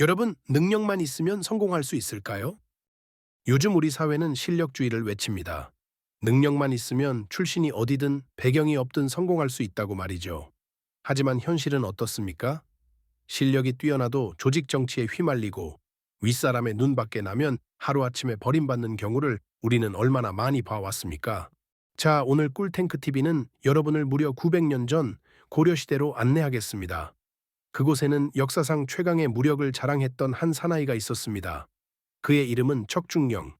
여러분, 능력만 있으면 성공할 수 있을까요? 요즘 우리 사회는 실력주의를 외칩니다. 능력만 있으면 출신이 어디든 배경이 없든 성공할 수 있다고 말이죠. 하지만 현실은 어떻습니까? 실력이 뛰어나도 조직 정치에 휘말리고 윗사람의 눈밖에 나면 하루아침에 버림받는 경우를 우리는 얼마나 많이 봐왔습니까? 자, 오늘 꿀탱크 TV는 여러분을 무려 900년 전 고려시대로 안내하겠습니다. 그곳에는 역사상 최강의 무력을 자랑했던 한 사나이가 있었습니다. 그의 이름은 척중령.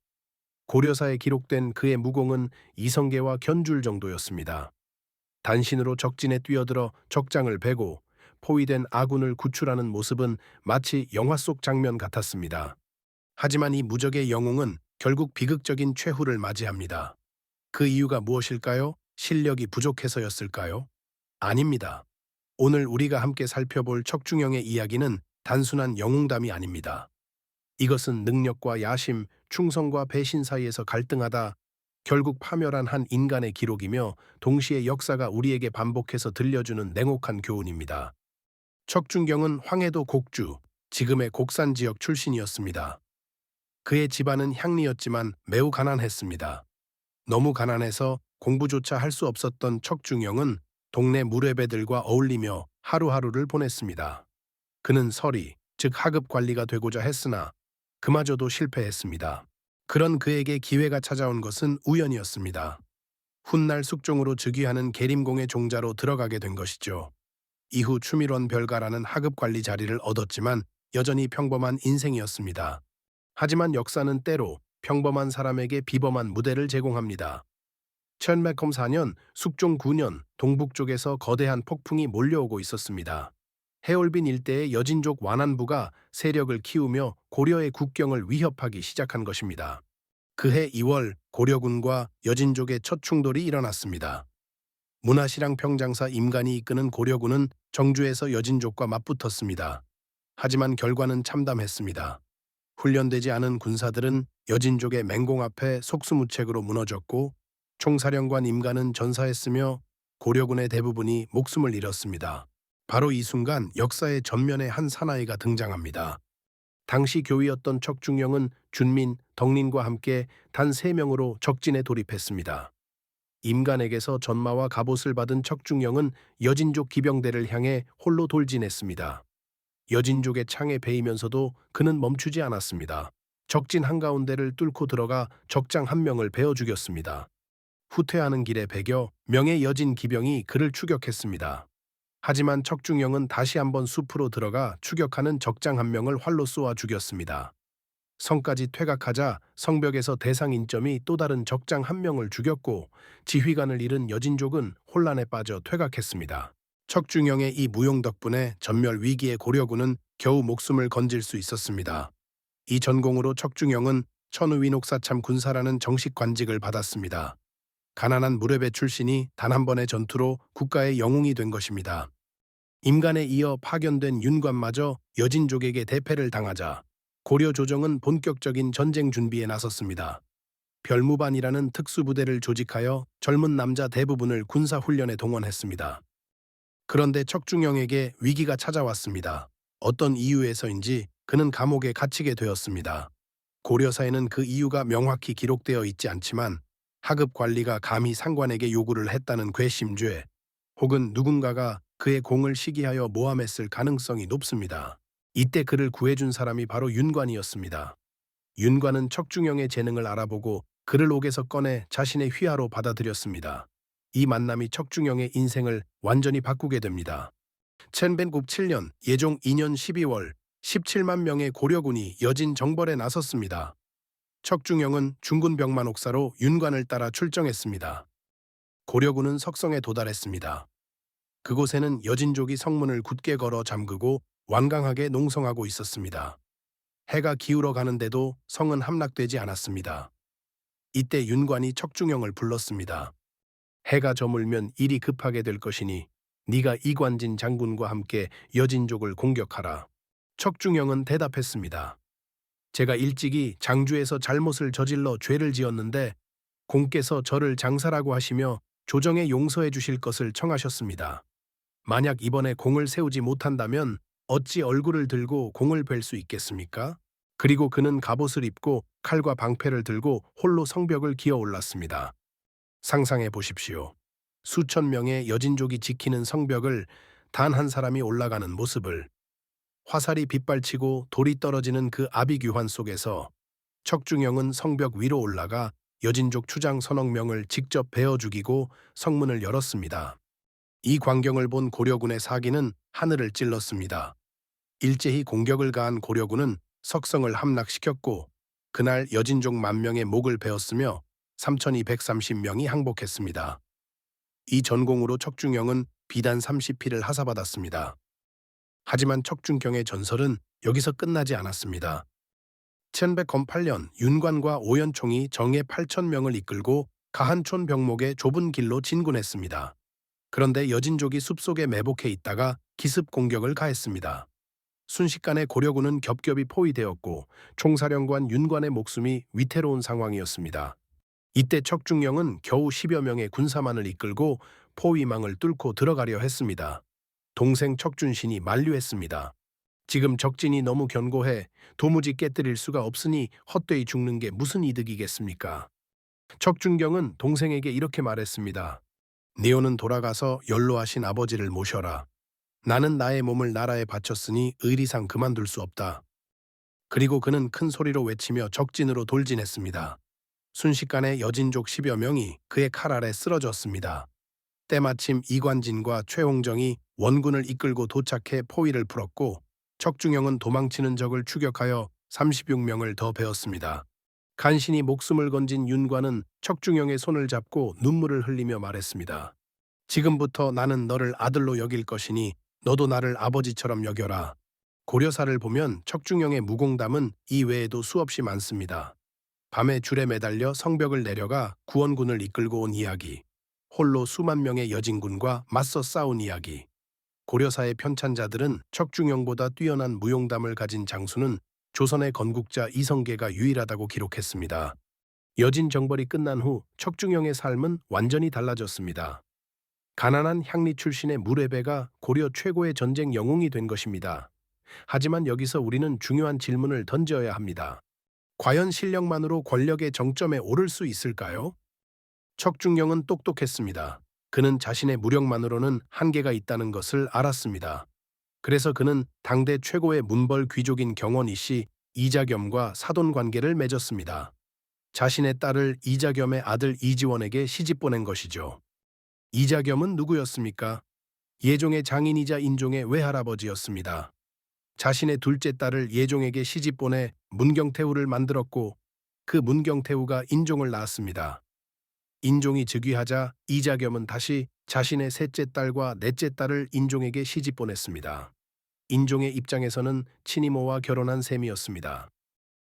고려사에 기록된 그의 무공은 이성계와 견줄 정도였습니다. 단신으로 적진에 뛰어들어 적장을 베고 포위된 아군을 구출하는 모습은 마치 영화 속 장면 같았습니다. 하지만 이 무적의 영웅은 결국 비극적인 최후를 맞이합니다. 그 이유가 무엇일까요? 실력이 부족해서였을까요? 아닙니다. 오늘 우리가 함께 살펴볼 척중영의 이야기는 단순한 영웅담이 아닙니다. 이것은 능력과 야심, 충성과 배신 사이에서 갈등하다 결국 파멸한 한 인간의 기록이며 동시에 역사가 우리에게 반복해서 들려주는 냉혹한 교훈입니다. 척중경은 황해도 곡주, 지금의 곡산 지역 출신이었습니다. 그의 집안은 향리였지만 매우 가난했습니다. 너무 가난해서 공부조차 할 수 없었던 척중영은 동네 무례배들과 어울리며 하루하루를 보냈습니다. 그는 서리, 즉 하급 관리가 되고자 했으나 그마저도 실패했습니다. 그런 그에게 기회가 찾아온 것은 우연이었습니다. 훗날 숙종으로 즉위하는 계림공의 종자로 들어가게 된 것이죠. 이후 추밀원 별가라는 하급 관리 자리를 얻었지만 여전히 평범한 인생이었습니다. 하지만 역사는 때로 평범한 사람에게 비범한 무대를 제공합니다. 1104년 숙종 9년 동북쪽에서 거대한 폭풍이 몰려오고 있었습니다. 해올빈 일대의 여진족 완안부가 세력을 키우며 고려의 국경을 위협하기 시작한 것입니다. 그해 2월 고려군과 여진족의 첫 충돌이 일어났습니다. 문하시랑 평장사 임간이 이끄는 고려군은 정주에서 여진족과 맞붙었습니다. 하지만 결과는 참담했습니다. 훈련되지 않은 군사들은 여진족의 맹공 앞에 속수무책으로 무너졌고 총사령관 임간은 전사했으며 고려군의 대부분이 목숨을 잃었습니다. 바로 이 순간 역사의 전면에 한 사나이가 등장합니다. 당시 교위였던 척중영은 준민, 덕린과 함께 단 3명으로 적진에 돌입했습니다. 임간에게서 전마와 갑옷을 받은 척중영은 여진족 기병대를 향해 홀로 돌진했습니다. 여진족의 창에 베이면서도 그는 멈추지 않았습니다. 적진 한가운데를 뚫고 들어가 적장 1명을 베어 죽였습니다. 후퇴하는 길에 배겨 명의 여진 기병이 그를 추격했습니다. 하지만 척중영은 다시 한번 숲으로 들어가 추격하는 적장 1명을 활로 쏘아 죽였습니다. 성까지 퇴각하자 성벽에서 대상 인점이 또 다른 적장 1명을 죽였고 지휘관을 잃은 여진족은 혼란에 빠져 퇴각했습니다. 척중영의 이 무용 덕분에 전멸 위기의 고려군은 겨우 목숨을 건질 수 있었습니다. 이 전공으로 척중영은 천우위녹사참 군사라는 정식 관직을 받았습니다. 가난한 무렵의 출신이 단 한 번의 전투로 국가의 영웅이 된 것입니다. 임간에 이어 파견된 윤관마저 여진족에게 대패를 당하자 고려 조정은 본격적인 전쟁 준비에 나섰습니다. 별무반이라는 특수부대를 조직하여 젊은 남자 대부분을 군사훈련에 동원했습니다. 그런데 척중영에게 위기가 찾아왔습니다. 어떤 이유에서인지 그는 감옥에 갇히게 되었습니다. 고려사에는 그 이유가 명확히 기록되어 있지 않지만 하급 관리가 감히 상관에게 요구를 했다는 괘씸죄 혹은 누군가가 그의 공을 시기하여 모함했을 가능성이 높습니다. 이때 그를 구해준 사람이 바로 윤관이었습니다. 윤관은 척중영의 재능을 알아보고 그를 옥에서 꺼내 자신의 휘하로 받아들였습니다. 이 만남이 척중영의 인생을 완전히 바꾸게 됩니다. 1107년 예종 2년 12월 17만 명의 고려군이 여진 정벌에 나섰습니다. 척중영은 중군 병만옥사로 윤관을 따라 출정했습니다. 고려군은 석성에 도달했습니다. 그곳에는 여진족이 성문을 굳게 걸어 잠그고 완강하게 농성하고 있었습니다. 해가 기울어 가는데도 성은 함락되지 않았습니다. 이때 윤관이 척중영을 불렀습니다. 해가 저물면 일이 급하게 될 것이니 네가 이관진 장군과 함께 여진족을 공격하라. 척중영은 대답했습니다. 제가 일찍이 장주에서 잘못을 저질러 죄를 지었는데 공께서 저를 장사라고 하시며 조정에 용서해 주실 것을 청하셨습니다. 만약 이번에 공을 세우지 못한다면 어찌 얼굴을 들고 공을 벨 수 있겠습니까? 그리고 그는 갑옷을 입고 칼과 방패를 들고 홀로 성벽을 기어 올랐습니다. 상상해 보십시오. 수천 명의 여진족이 지키는 성벽을 단 한 사람이 올라가는 모습을. 화살이 빗발치고 돌이 떨어지는 그 아비규환 속에서 척중영은 성벽 위로 올라가 여진족 추장 서너 명을 직접 베어 죽이고 성문을 열었습니다. 이 광경을 본 고려군의 사기는 하늘을 찔렀습니다. 일제히 공격을 가한 고려군은 석성을 함락시켰고 그날 여진족 10,000명의 목을 베었으며 3,230명이 항복했습니다. 이 전공으로 척중영은 비단 30피를 하사받았습니다. 하지만 척중경의 전설은 여기서 끝나지 않았습니다. 1108년 윤관과 오연총이 정예 8,000명을 이끌고 가한촌 병목의 좁은 길로 진군했습니다. 그런데 여진족이 숲속에 매복해 있다가 기습 공격을 가했습니다. 순식간에 고려군은 겹겹이 포위되었고 총사령관 윤관의 목숨이 위태로운 상황이었습니다. 이때 척중영은 겨우 10여 명의 군사만을 이끌고 포위망을 뚫고 들어가려 했습니다. 동생 척준신이 만류했습니다. 지금 적진이 너무 견고해 도무지 깨뜨릴 수가 없으니 헛되이 죽는 게 무슨 이득이겠습니까? 척준경은 동생에게 이렇게 말했습니다. 니오는 돌아가서 연로하신 아버지를 모셔라. 나는 나의 몸을 나라에 바쳤으니 의리상 그만둘 수 없다. 그리고 그는 큰 소리로 외치며 적진으로 돌진했습니다. 순식간에 여진족 10여 명이 그의 칼 아래 쓰러졌습니다. 때마침 이관진과 최홍정이 원군을 이끌고 도착해 포위를 풀었고 척중영은 도망치는 적을 추격하여 36명을 더 베었습니다. 간신히 목숨을 건진 윤관은 척중영의 손을 잡고 눈물을 흘리며 말했습니다. 지금부터 나는 너를 아들로 여길 것이니 너도 나를 아버지처럼 여겨라. 고려사를 보면 척중영의 무공담은 이 외에도 수없이 많습니다. 밤에 줄에 매달려 성벽을 내려가 구원군을 이끌고 온 이야기, 홀로 수만 명의 여진군과 맞서 싸운 이야기. 고려사의 편찬자들은 척중영보다 뛰어난 무용담을 가진 장수는 조선의 건국자 이성계가 유일하다고 기록했습니다. 여진 정벌이 끝난 후 척중영의 삶은 완전히 달라졌습니다. 가난한 향리 출신의 무례배가 고려 최고의 전쟁 영웅이 된 것입니다. 하지만 여기서 우리는 중요한 질문을 던져야 합니다. 과연 실력만으로 권력의 정점에 오를 수 있을까요? 척중영은 똑똑했습니다. 그는 자신의 무력만으로는 한계가 있다는 것을 알았습니다. 그래서 그는 당대 최고의 문벌 귀족인 경원이 씨 이자겸과 사돈 관계를 맺었습니다. 자신의 딸을 이자겸의 아들 이지원에게 시집 보낸 것이죠. 이자겸은 누구였습니까? 예종의 장인이자 인종의 외할아버지였습니다. 자신의 둘째 딸을 예종에게 시집 보내 문경태후를 만들었고 그 문경태후가 인종을 낳았습니다. 인종이 즉위하자 이자겸은 다시 자신의 셋째 딸과 넷째 딸을 인종에게 시집 보냈습니다. 인종의 입장에서는 친이모와 결혼한 셈이었습니다.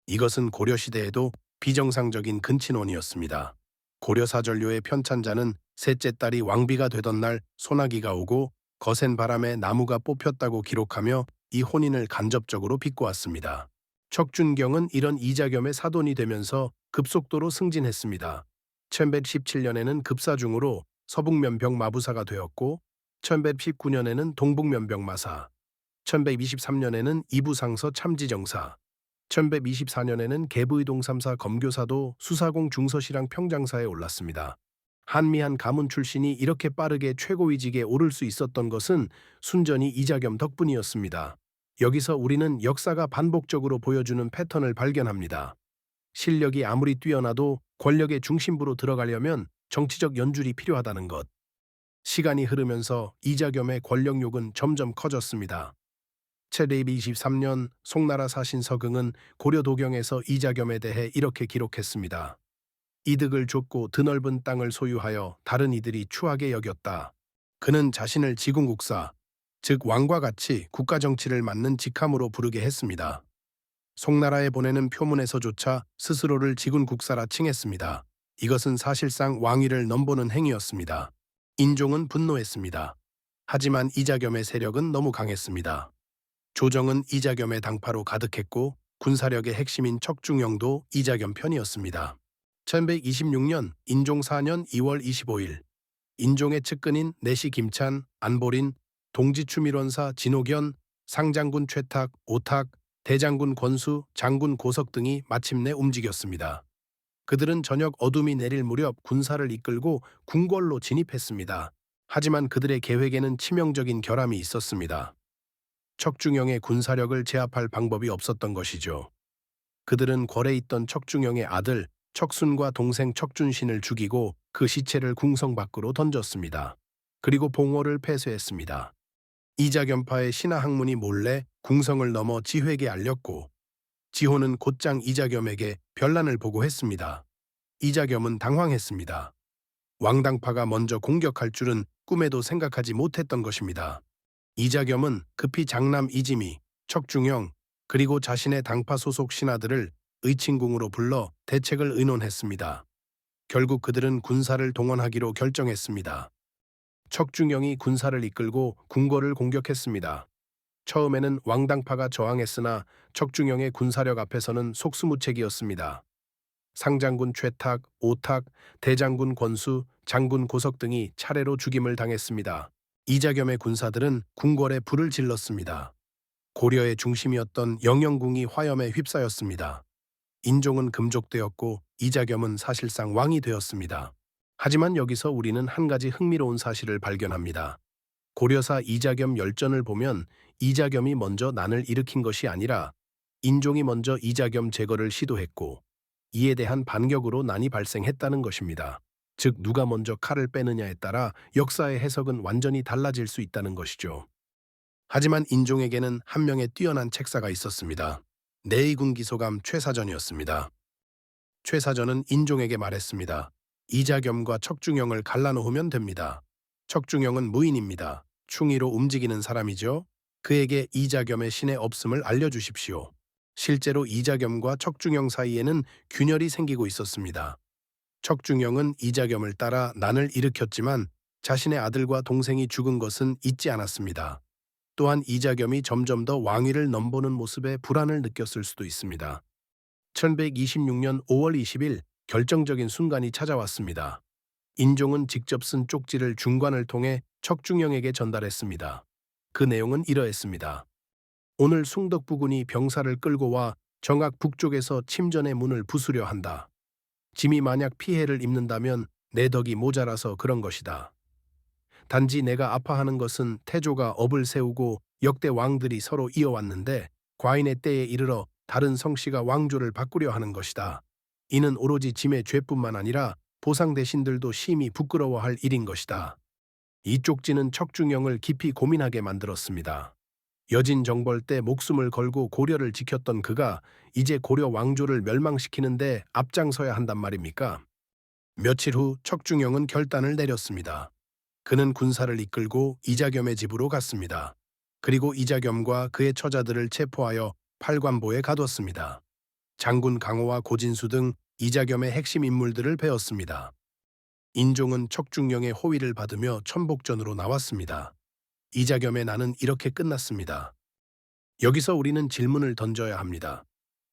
이것은 고려시대에도 비정상적인 근친혼이었습니다. 고려사전료의 편찬자는 셋째 딸이 왕비가 되던 날 소나기가 오고 거센 바람에 나무가 뽑혔다고 기록하며 이 혼인을 간접적으로 비꼬았습니다. 척준경은 이런 이자겸의 사돈이 되면서 급속도로 승진했습니다. 1117년에는 급사중으로 서북면병 마부사가 되었고 1119년에는 동북면병 마사, 1123년에는 이부상서 참지정사, 1124년에는 계부의동삼사 검교사도 수사공 중서시랑 평장사에 올랐습니다. 한미한 가문 출신이 이렇게 빠르게 최고위직에 오를 수 있었던 것은 순전히 이자겸 덕분이었습니다. 여기서 우리는 역사가 반복적으로 보여주는 패턴을 발견합니다. 실력이 아무리 뛰어나도 권력의 중심부로 들어가려면 정치적 연줄이 필요하다는 것. 시간이 흐르면서 이자겸의 권력욕은 점점 커졌습니다. 채대입 23년 송나라 사신 서경은 고려도경에서 이자겸에 대해 이렇게 기록했습니다. 이득을 줬고 드넓은 땅을 소유하여 다른 이들이 추하게 여겼다. 그는 자신을 지궁국사, 즉 왕과 같이 국가정치를 맡는 직함으로 부르게 했습니다. 송나라에 보내는 표문에서조차 스스로를 지군국사라 칭했습니다. 이것은 사실상 왕위를 넘보는 행위였습니다. 인종은 분노했습니다. 하지만 이자겸의 세력은 너무 강했습니다. 조정은 이자겸의 당파로 가득했고 군사력의 핵심인 척중영도 이자겸 편이었습니다. 1126년 인종 4년 2월 25일 인종의 측근인 내시 김찬, 안보린, 동지추밀원사 진옥연, 상장군 최탁, 오탁, 대장군 권수, 장군 고석 등이 마침내 움직였습니다. 그들은 저녁 어둠이 내릴 무렵 군사를 이끌고 궁궐로 진입했습니다. 하지만 그들의 계획에는 치명적인 결함이 있었습니다. 척중영의 군사력을 제압할 방법이 없었던 것이죠. 그들은 궐에 있던 척중영의 아들 척순과 동생 척준신을 죽이고 그 시체를 궁성 밖으로 던졌습니다. 그리고 봉호를 폐쇄했습니다. 이자겸파의 신하학문이 몰래 궁성을 넘어 지회에게 알렸고 지호는 곧장 이자겸에게 변란을 보고했습니다. 이자겸은 당황했습니다. 왕당파가 먼저 공격할 줄은 꿈에도 생각하지 못했던 것입니다. 이자겸은 급히 장남 이지미, 척중영, 그리고 자신의 당파 소속 신하들을 의친궁으로 불러 대책을 의논했습니다. 결국 그들은 군사를 동원하기로 결정했습니다. 척중영이 군사를 이끌고 궁궐을 공격했습니다. 처음에는 왕당파가 저항했으나 척중영의 군사력 앞에서는 속수무책이었습니다. 상장군 최탁, 오탁, 대장군 권수, 장군 고석 등이 차례로 죽임을 당했습니다. 이자겸의 군사들은 궁궐에 불을 질렀습니다. 고려의 중심이었던 영영궁이 화염에 휩싸였습니다. 인종은 금족되었고 이자겸은 사실상 왕이 되었습니다. 하지만 여기서 우리는 한 가지 흥미로운 사실을 발견합니다. 고려사 이자겸 열전을 보면 이자겸이 먼저 난을 일으킨 것이 아니라 인종이 먼저 이자겸 제거를 시도했고 이에 대한 반격으로 난이 발생했다는 것입니다. 즉 누가 먼저 칼을 빼느냐에 따라 역사의 해석은 완전히 달라질 수 있다는 것이죠. 하지만 인종에게는 한 명의 뛰어난 책사가 있었습니다. 내의군 기소감 최사전이었습니다. 최사전은 인종에게 말했습니다. 이자겸과 척중영을 갈라놓으면 됩니다. 척중영은 무인입니다. 충의로 움직이는 사람이죠. 그에게 이자겸의 신의 없음을 알려주십시오. 실제로 이자겸과 척중영 사이에는 균열이 생기고 있었습니다. 척중영은 이자겸을 따라 난을 일으켰지만 자신의 아들과 동생이 죽은 것은 잊지 않았습니다. 또한 이자겸이 점점 더 왕위를 넘보는 모습에 불안을 느꼈을 수도 있습니다. 1126년 5월 20일 결정적인 순간이 찾아왔습니다. 인종은 직접 쓴 쪽지를 중관을 통해 척중영에게 전달했습니다. 그 내용은 이러했습니다. 오늘 숭덕부군이 병사를 끌고 와 정악 북쪽에서 침전의 문을 부수려 한다. 짐이 만약 피해를 입는다면 내 덕이 모자라서 그런 것이다. 단지 내가 아파하는 것은 태조가 업을 세우고 역대 왕들이 서로 이어왔는데 과인의 때에 이르러 다른 성씨가 왕조를 바꾸려 하는 것이다. 이는 오로지 짐의 죄뿐만 아니라 보상 대신들도 심히 부끄러워할 일인 것이다. 이 쪽지는 척중영을 깊이 고민하게 만들었습니다. 여진 정벌 때 목숨을 걸고 고려를 지켰던 그가 이제 고려 왕조를 멸망시키는데 앞장서야 한단 말입니까? 며칠 후 척중영은 결단을 내렸습니다. 그는 군사를 이끌고 이자겸의 집으로 갔습니다. 그리고 이자겸과 그의 처자들을 체포하여 팔관보에 가뒀습니다. 장군 강호와 고진수 등 이자겸의 핵심 인물들을 베었습니다. 인종은 척중영의 호위를 받으며 천복전으로 나왔습니다. 이자겸의 난은 이렇게 끝났습니다. 여기서 우리는 질문을 던져야 합니다.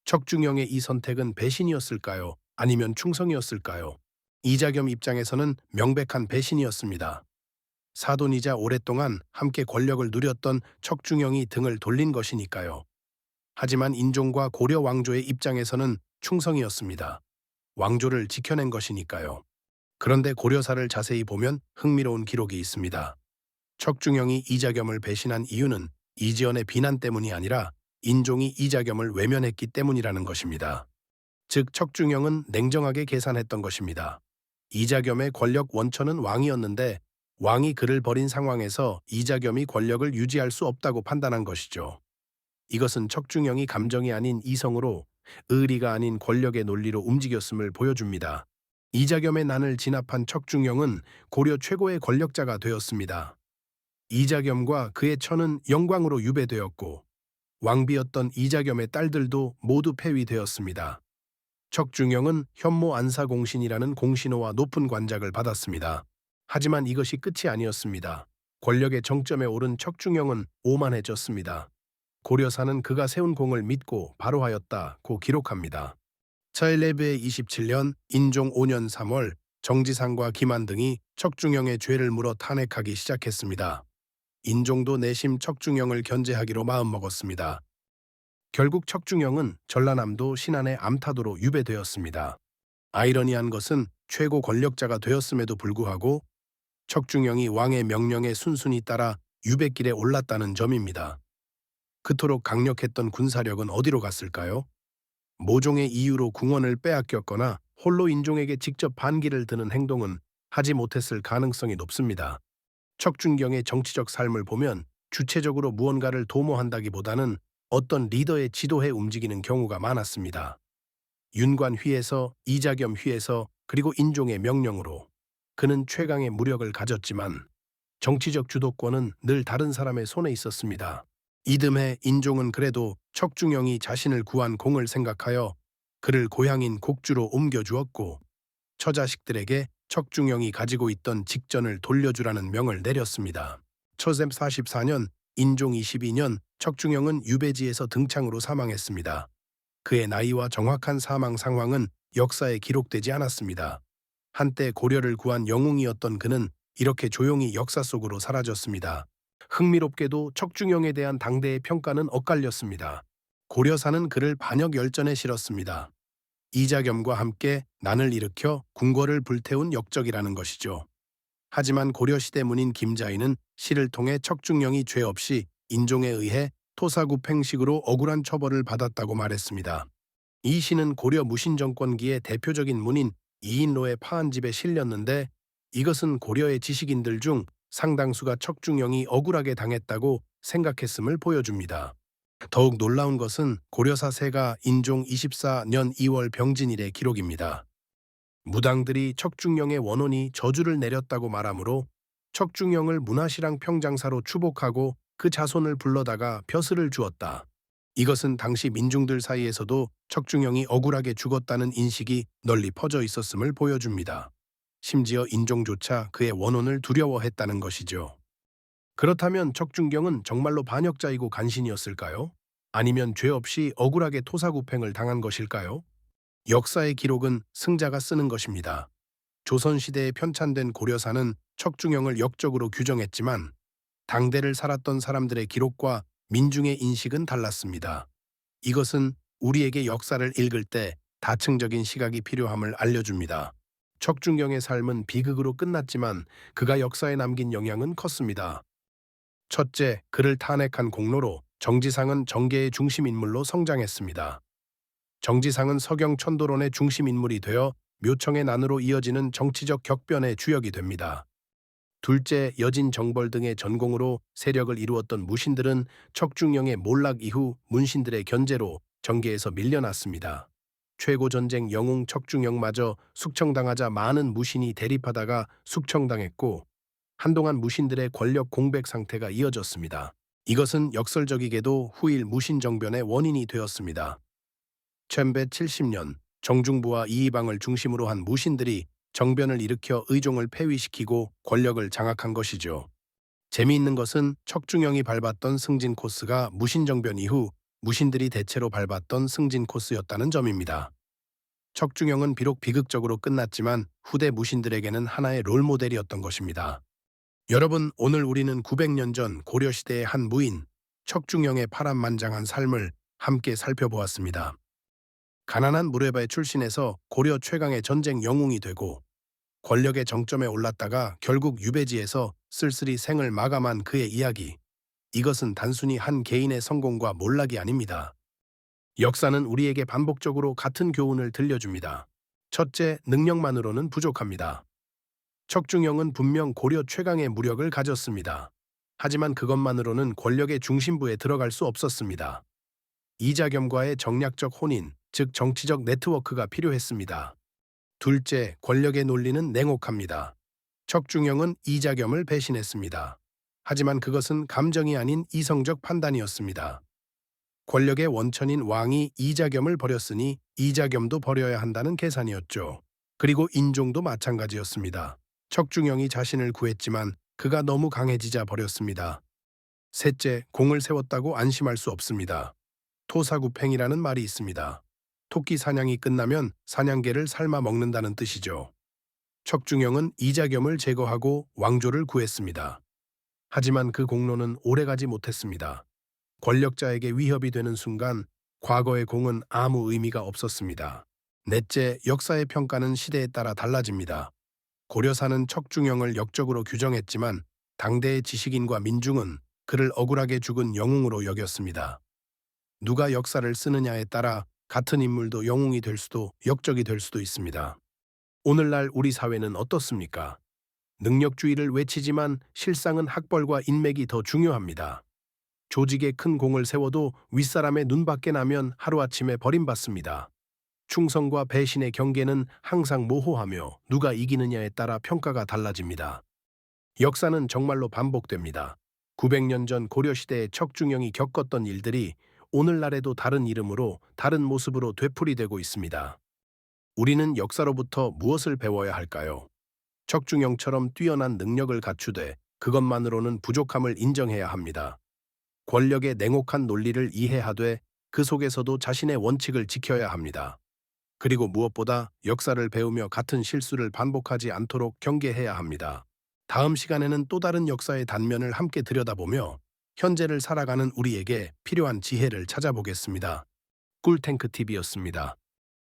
척중영의 이 선택은 배신이었을까요? 아니면 충성이었을까요? 이자겸 입장에서는 명백한 배신이었습니다. 사돈이자 오랫동안 함께 권력을 누렸던 척중영이 등을 돌린 것이니까요. 하지만 인종과 고려 왕조의 입장에서는 충성이었습니다. 왕조를 지켜낸 것이니까요. 그런데 고려사를 자세히 보면 흥미로운 기록이 있습니다. 척중영이 이자겸을 배신한 이유는 이지연의 비난 때문이 아니라 인종이 이자겸을 외면했기 때문이라는 것입니다. 즉 척중영은 냉정하게 계산했던 것입니다. 이자겸의 권력 원천은 왕이었는데 왕이 그를 버린 상황에서 이자겸이 권력을 유지할 수 없다고 판단한 것이죠. 이것은 척중영이 감정이 아닌 이성으로 의리가 아닌 권력의 논리로 움직였음을 보여줍니다. 이자겸의 난을 진압한 척중영은 고려 최고의 권력자가 되었습니다. 이자겸과 그의 처는 영광으로 유배되었고 왕비였던 이자겸의 딸들도 모두 폐위되었습니다. 척중영은 현모 안사공신이라는 공신호와 높은 관작을 받았습니다. 하지만 이것이 끝이 아니었습니다. 권력의 정점에 오른 척중영은 오만해졌습니다. 고려사는 그가 세운 공을 믿고 바로 하였다고 기록합니다. 차일레베 27년 인종 5년 3월 정지상과 김한 등이 척중영의 죄를 물어 탄핵하기 시작했습니다. 인종도 내심 척중영을 견제하기로 마음먹었습니다. 결국 척중영은 전라남도 신안의 암타도로 유배되었습니다. 아이러니한 것은 최고 권력자가 되었음에도 불구하고 척중영이 왕의 명령에 순순히 따라 유배길에 올랐다는 점입니다. 그토록 강력했던 군사력은 어디로 갔을까요? 모종의 이유로 궁원을 빼앗겼거나 홀로 인종에게 직접 반기를 드는 행동은 하지 못했을 가능성이 높습니다. 척준경의 정치적 삶을 보면 주체적으로 무언가를 도모한다기보다는 어떤 리더의 지도에 움직이는 경우가 많았습니다. 윤관 휘에서, 이자겸 휘에서, 그리고 인종의 명령으로 그는 최강의 무력을 가졌지만 정치적 주도권은 늘 다른 사람의 손에 있었습니다. 이듬해 인종은 그래도 척중영이 자신을 구한 공을 생각하여 그를 고향인 곡주로 옮겨주었고 처자식들에게 척중영이 가지고 있던 직전을 돌려주라는 명을 내렸습니다. 처셈 44년, 인종 22년, 척중영은 유배지에서 등창으로 사망했습니다. 그의 나이와 정확한 사망 상황은 역사에 기록되지 않았습니다. 한때 고려를 구한 영웅이었던 그는 이렇게 조용히 역사 속으로 사라졌습니다. 흥미롭게도 척중영에 대한 당대의 평가는 엇갈렸습니다. 고려사는 그를 반역 열전에 실었습니다. 이자겸과 함께 난을 일으켜 궁궐을 불태운 역적이라는 것이죠. 하지만 고려시대 문인 김자희는 시를 통해 척중영이 죄 없이 인종에 의해 토사구팽식으로 억울한 처벌을 받았다고 말했습니다. 이 시는 고려 무신정권기의 대표적인 문인 이인로의 파한집에 실렸는데 이것은 고려의 지식인들 중 상당수가 척중영이 억울하게 당했다고 생각했음을 보여줍니다. 더욱 놀라운 것은 고려사 세가 인종 24년 2월 병진일의 기록입니다. 무당들이 척중영의 원혼이 저주를 내렸다고 말하므로 척중영을 문화시랑 평장사로 추복하고 그 자손을 불러다가 벼슬을 주었다. 이것은 당시 민중들 사이에서도 척중영이 억울하게 죽었다는 인식이 널리 퍼져 있었음을 보여줍니다. 심지어 인종조차 그의 원혼을 두려워했다는 것이죠. 그렇다면 척중경은 정말로 반역자이고 간신이었을까요? 아니면 죄 없이 억울하게 토사구팽을 당한 것일까요? 역사의 기록은 승자가 쓰는 것입니다. 조선시대에 편찬된 고려사는 척중영을 역적으로 규정했지만 당대를 살았던 사람들의 기록과 민중의 인식은 달랐습니다. 이것은 우리에게 역사를 읽을 때 다층적인 시각이 필요함을 알려줍니다. 척중경의 삶은 비극으로 끝났지만 그가 역사에 남긴 영향은 컸습니다. 첫째, 그를 탄핵한 공로로 정지상은 정계의 중심 인물로 성장했습니다. 정지상은 서경 천도론의 중심 인물이 되어 묘청의 난으로 이어지는 정치적 격변의 주역이 됩니다. 둘째, 여진 정벌 등의 전공으로 세력을 이루었던 무신들은 척중영의 몰락 이후 문신들의 견제로 정계에서 밀려났습니다. 최고전쟁 영웅 척중영마저 숙청당하자 많은 무신이 대립하다가 숙청당했고 한동안 무신들의 권력 공백 상태가 이어졌습니다. 이것은 역설적이게도 후일 무신정변의 원인이 되었습니다. 1170년 정중부와 이의방을 중심으로 한 무신들이 정변을 일으켜 의종을 폐위시키고 권력을 장악한 것이죠. 재미있는 것은 척중영이 밟았던 승진 코스가 무신정변 이후 무신들이 대체로 밟았던 승진 코스였다는 점입니다. 척중영은 비록 비극적으로 끝났지만 후대 무신들에게는 하나의 롤모델이었던 것입니다. 여러분, 오늘 우리는 900년 전 고려시대의 한 무인, 척중영의 파란만장한 삶을 함께 살펴보았습니다. 가난한 무례바의 출신에서 고려 최강의 전쟁 영웅이 되고 권력의 정점에 올랐다가 결국 유배지에서 쓸쓸히 생을 마감한 그의 이야기. 이것은 단순히 한 개인의 성공과 몰락이 아닙니다. 역사는 우리에게 반복적으로 같은 교훈을 들려줍니다. 첫째, 능력만으로는 부족합니다. 척중영은 분명 고려 최강의 무력을 가졌습니다. 하지만 그것만으로는 권력의 중심부에 들어갈 수 없었습니다. 이자겸과의 정략적 혼인, 즉 정치적 네트워크가 필요했습니다. 둘째, 권력의 논리는 냉혹합니다. 척중영은 이자겸을 배신했습니다. 하지만 그것은 감정이 아닌 이성적 판단이었습니다. 권력의 원천인 왕이 이자겸을 버렸으니 이자겸도 버려야 한다는 계산이었죠. 그리고 인종도 마찬가지였습니다. 척중영이 자신을 구했지만 그가 너무 강해지자 버렸습니다. 셋째, 공을 세웠다고 안심할 수 없습니다. 토사구팽이라는 말이 있습니다. 토끼 사냥이 끝나면 사냥개를 삶아 먹는다는 뜻이죠. 척중영은 이자겸을 제거하고 왕조를 구했습니다. 하지만 그 공로는 오래가지 못했습니다. 권력자에게 위협이 되는 순간 과거의 공은 아무 의미가 없었습니다. 넷째, 역사의 평가는 시대에 따라 달라집니다. 고려사는 척중영을 역적으로 규정했지만 당대의 지식인과 민중은 그를 억울하게 죽은 영웅으로 여겼습니다. 누가 역사를 쓰느냐에 따라 같은 인물도 영웅이 될 수도 역적이 될 수도 있습니다. 오늘날 우리 사회는 어떻습니까? 능력주의를 외치지만 실상은 학벌과 인맥이 더 중요합니다. 조직에 큰 공을 세워도 윗사람의 눈밖에 나면 하루아침에 버림받습니다. 충성과 배신의 경계는 항상 모호하며 누가 이기느냐에 따라 평가가 달라집니다. 역사는 정말로 반복됩니다. 900년 전 고려시대의 척중영이 겪었던 일들이 오늘날에도 다른 이름으로 다른 모습으로 되풀이되고 있습니다. 우리는 역사로부터 무엇을 배워야 할까요? 척중영처럼 뛰어난 능력을 갖추되 그것만으로는 부족함을 인정해야 합니다. 권력의 냉혹한 논리를 이해하되 그 속에서도 자신의 원칙을 지켜야 합니다. 그리고 무엇보다 역사를 배우며 같은 실수를 반복하지 않도록 경계해야 합니다. 다음 시간에는 또 다른 역사의 단면을 함께 들여다보며 현재를 살아가는 우리에게 필요한 지혜를 찾아보겠습니다. 꿀탱크 TV였습니다.